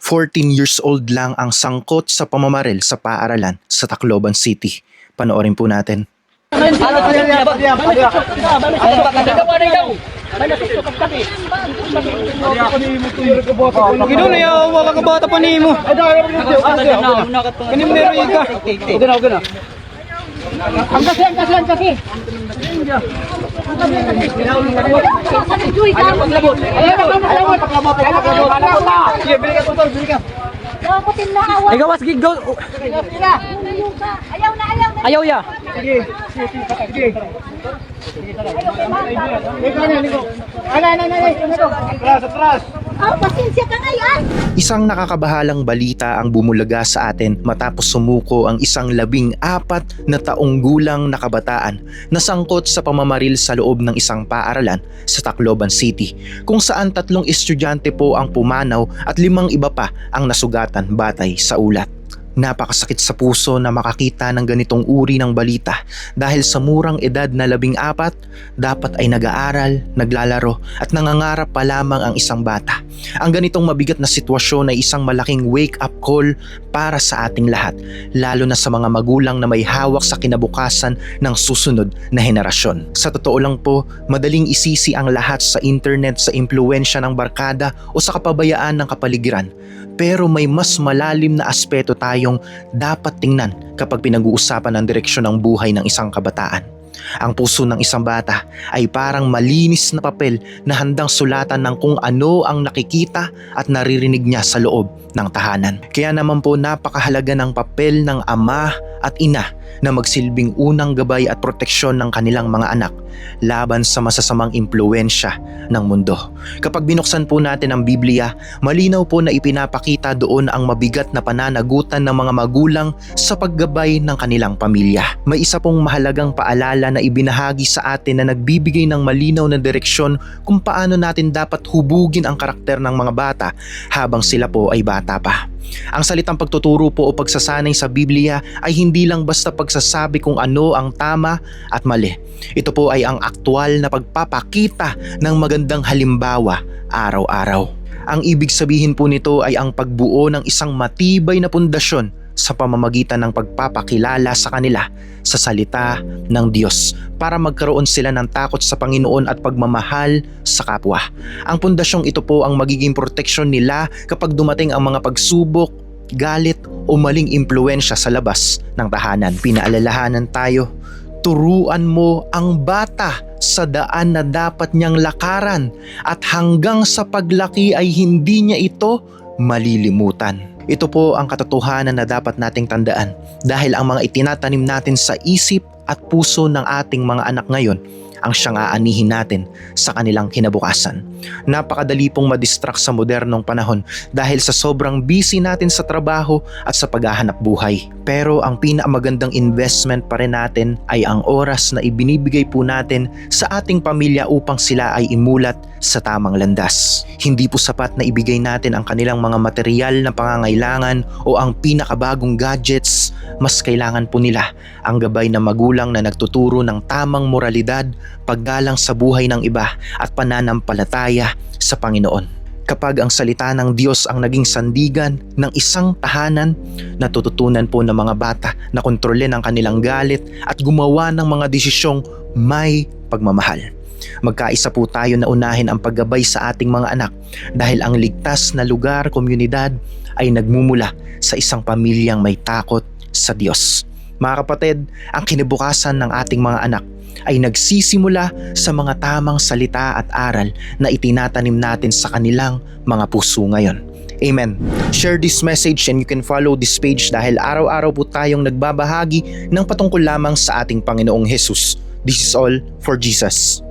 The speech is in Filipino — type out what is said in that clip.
14 years old lang ang sangkot sa pamamaril sa paaralan sa Tacloban City. Panoorin po natin. Gino na yaw, wala ka bata pa ni mo. Kanim nero ka. Gana. Ang kasi. Ikaw was gig go. Ayaw ya. Sige. Atras. Pasensya ka ngayon. Isang nakakabahalang balita ang bumulaga sa atin matapos sumuko ang isang 14 na taong gulang na kabataan na sangkot sa pamamaril sa loob ng isang paaralan sa Tacloban City, kung saan 3 estudyante po ang pumanaw at 5 iba pa ang nasugatan batay sa ulat. Napakasakit sa puso na makakita ng ganitong uri ng balita dahil sa murang edad na 14, dapat ay nag-aaral, naglalaro at nangangarap pa lamang ang isang bata. Ang ganitong mabigat na sitwasyon ay isang malaking wake-up call para sa ating lahat, lalo na sa mga magulang na may hawak sa kinabukasan ng susunod na henerasyon. Sa totoo lang po, madaling isisi ang lahat sa internet, sa impluwensya ng barkada o sa kapabayaan ng kapaligiran. Pero may mas malalim na aspeto tayong dapat tingnan kapag pinag-uusapan ang direksyon ng buhay ng isang kabataan. Ang puso ng isang bata ay parang malinis na papel na handang sulatan ng kung ano ang nakikita at naririnig niya sa loob ng tahanan. Kaya naman po napakahalaga ng papel ng ama at ina na magsilbing unang gabay at proteksyon ng kanilang mga anak laban sa masasamang impluwensya ng mundo. Kapag binuksan po natin ang Biblia, malinaw po na ipinapakita doon ang mabigat na pananagutan ng mga magulang sa paggabay ng kanilang pamilya. May isa pong mahalagang paalala na ibinahagi sa atin na nagbibigay ng malinaw na direksyon kung paano natin dapat hubugin ang karakter ng mga bata habang sila po ay bata pa. Ang salitang pagtuturo po o pagsasanay sa Biblia ay hindi lang basta pagsasabi kung ano ang tama at mali. Ito po ay ang aktwal na pagpapakita ng magandang halimbawa araw-araw. Ang ibig sabihin po nito ay ang pagbuo ng isang matibay na pundasyon sa pamamagitan ng pagpapakilala sa kanila sa salita ng Diyos para magkaroon sila ng takot sa Panginoon at pagmamahal sa kapwa. Ang pundasyong ito po ang magiging proteksyon nila kapag dumating ang mga pagsubok, galit o maling impluwensya sa labas ng tahanan. Pinaalalahanan tayo, turuan mo ang bata sa daan na dapat niyang lakaran at hanggang sa paglaki ay hindi niya ito malilimutan. Ito po ang katotohanan na dapat nating tandaan dahil ang mga itinatanim natin sa isip at puso ng ating mga anak ngayon ang siyang aanihin natin sa kanilang kinabukasan. Napakadali pong madistract sa modernong panahon dahil sa sobrang busy natin sa trabaho at sa paghahanap buhay. Pero ang pinakamagandang investment pa rin natin ay ang oras na ibinibigay po natin sa ating pamilya upang sila ay imulat sa tamang landas. Hindi po sapat na ibigay natin ang kanilang mga material na pangangailangan o ang pinakabagong gadgets. Mas kailangan po nila ang gabay na magulang na nagtuturo ng tamang moralidad, paggalang sa buhay ng iba at pananampalataya sa Panginoon. Kapag ang salita ng Diyos ang naging sandigan ng isang tahanan, natututunan po ng mga bata na kontrolin ang kanilang galit at gumawa ng mga desisyong may pagmamahal. Magkaisa po tayo na unahin ang paggabay sa ating mga anak dahil ang ligtas na lugar, komunidad ay nagmumula sa isang pamilyang may takot sa Diyos. Mga kapatid, ang kinabukasan ng ating mga anak ay nagsisimula sa mga tamang salita at aral na itinatanim natin sa kanilang mga puso ngayon. Amen. Share this message and you can follow this page dahil araw-araw po tayong nagbabahagi ng patungkol lamang sa ating Panginoong Jesus. This is all for Jesus.